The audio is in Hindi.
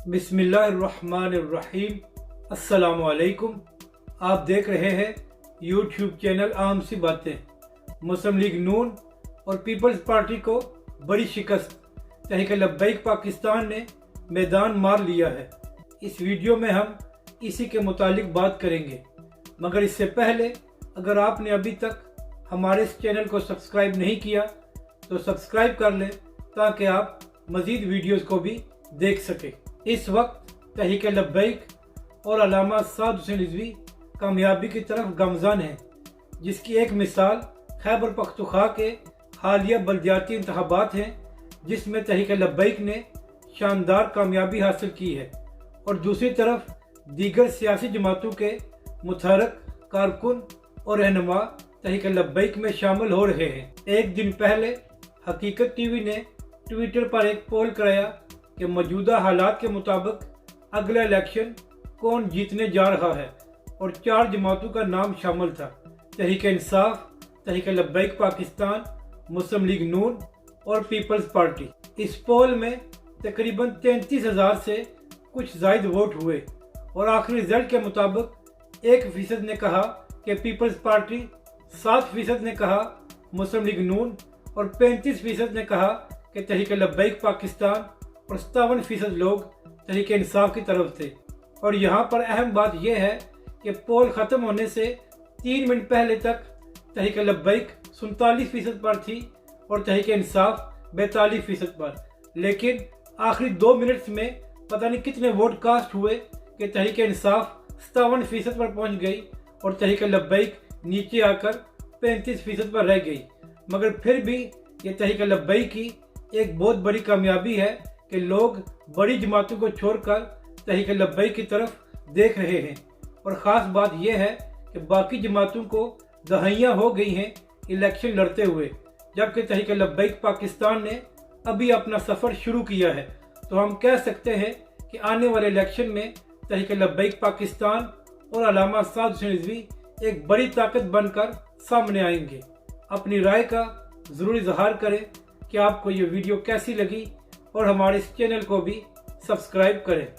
बिस्मिल्लाहिर्रहमानिर्रहीम। अस्सलामु अलैकुम। आप देख रहे हैं यूट्यूब चैनल आम सी बातें। मुस्लिम लीग नून और पीपल्स पार्टी को बड़ी शिकस्त, तहरीक लब्बैक पाकिस्तान ने मैदान मार लिया है। इस वीडियो में हम इसी के मुतालिक बात करेंगे, मगर इससे पहले अगर आपने अभी तक हमारे इस चैनल को सब्सक्राइब नहीं किया तो सब्सक्राइब कर लें ताकि आप मज़ीद वीडियोज़ को भी देख सकें। इस वक्त तहरीक लब्बैक और अल्लामा साद हुसैन रिजवी कामयाबी की तरफ गमज़ान है, जिसकी एक मिसाल खैबर पख्तूनख्वा के हालिया बल्दियाती इंतखाबात हैं, जिसमें तहरीक लब्बैक ने शानदार कामयाबी हासिल की है और दूसरी तरफ दीगर सियासी जमातों के मुतहर्रिक कारकुन और रहनुमा तहरीक लब्बैक में शामिल हो रहे हैं। एक दिन पहले हकीकत टीवी ने ट्विटर पर एक पोल कराया कि मौजूदा हालात के मुताबिक अगला इलेक्शन कौन जीतने जा रहा है, और 4 जमातों का नाम शामिल था: तहरीक इंसाफ, तहरीक लब्बैक पाकिस्तान, मुस्लिम लीग नून और पीपल्स पार्टी। इस पोल में तकरीबन 33,000 से कुछ जायद वोट हुए और आखिरी रिजल्ट के मुताबिक 1% ने कहा कि पीपल्स पार्टी, 7% ने कहा मुस्लिम लीग नून और 35% ने कहा कि तहरीक लब्बैक पाकिस्तान और 57% लोग तहरीक इंसाफ की तरफ थे। और यहाँ पर अहम बात यह है कि पोल ख़त्म होने से 3 मिनट पहले तक तहरीक लब्बैक 47% पर थी और तहरीक इंसाफ 42% पर, लेकिन आखिरी 2 मिनट्स में पता नहीं कितने वोट कास्ट हुए कि तहरीक इंसाफ 57% पर पहुँच गई और तहरीक लब्बैक नीचे आकर 35% पर रह गई। मगर फिर भी ये तहरीक लब्बैक की एक बहुत बड़ी कामयाबी है कि लोग बड़ी जमातों को छोड़कर तहरीक लब्बैक की तरफ देख रहे हैं। और ख़ास बात यह है कि बाकी जमातों को दहाइयाँ हो गई हैं इलेक्शन लड़ते हुए, जबकि तहरीक लब्बैक पाकिस्तान ने अभी अपना सफ़र शुरू किया है। तो हम कह सकते हैं कि आने वाले इलेक्शन में तहरीक लब्बैक पाकिस्तान और अल्लामा साद हुसैन रिजवी एक बड़ी ताकत बनकर सामने आएंगे। अपनी राय का ज़रूर इजहार करें कि आपको ये वीडियो कैसी लगी और हमारे इस चैनल को भी सब्सक्राइब करें।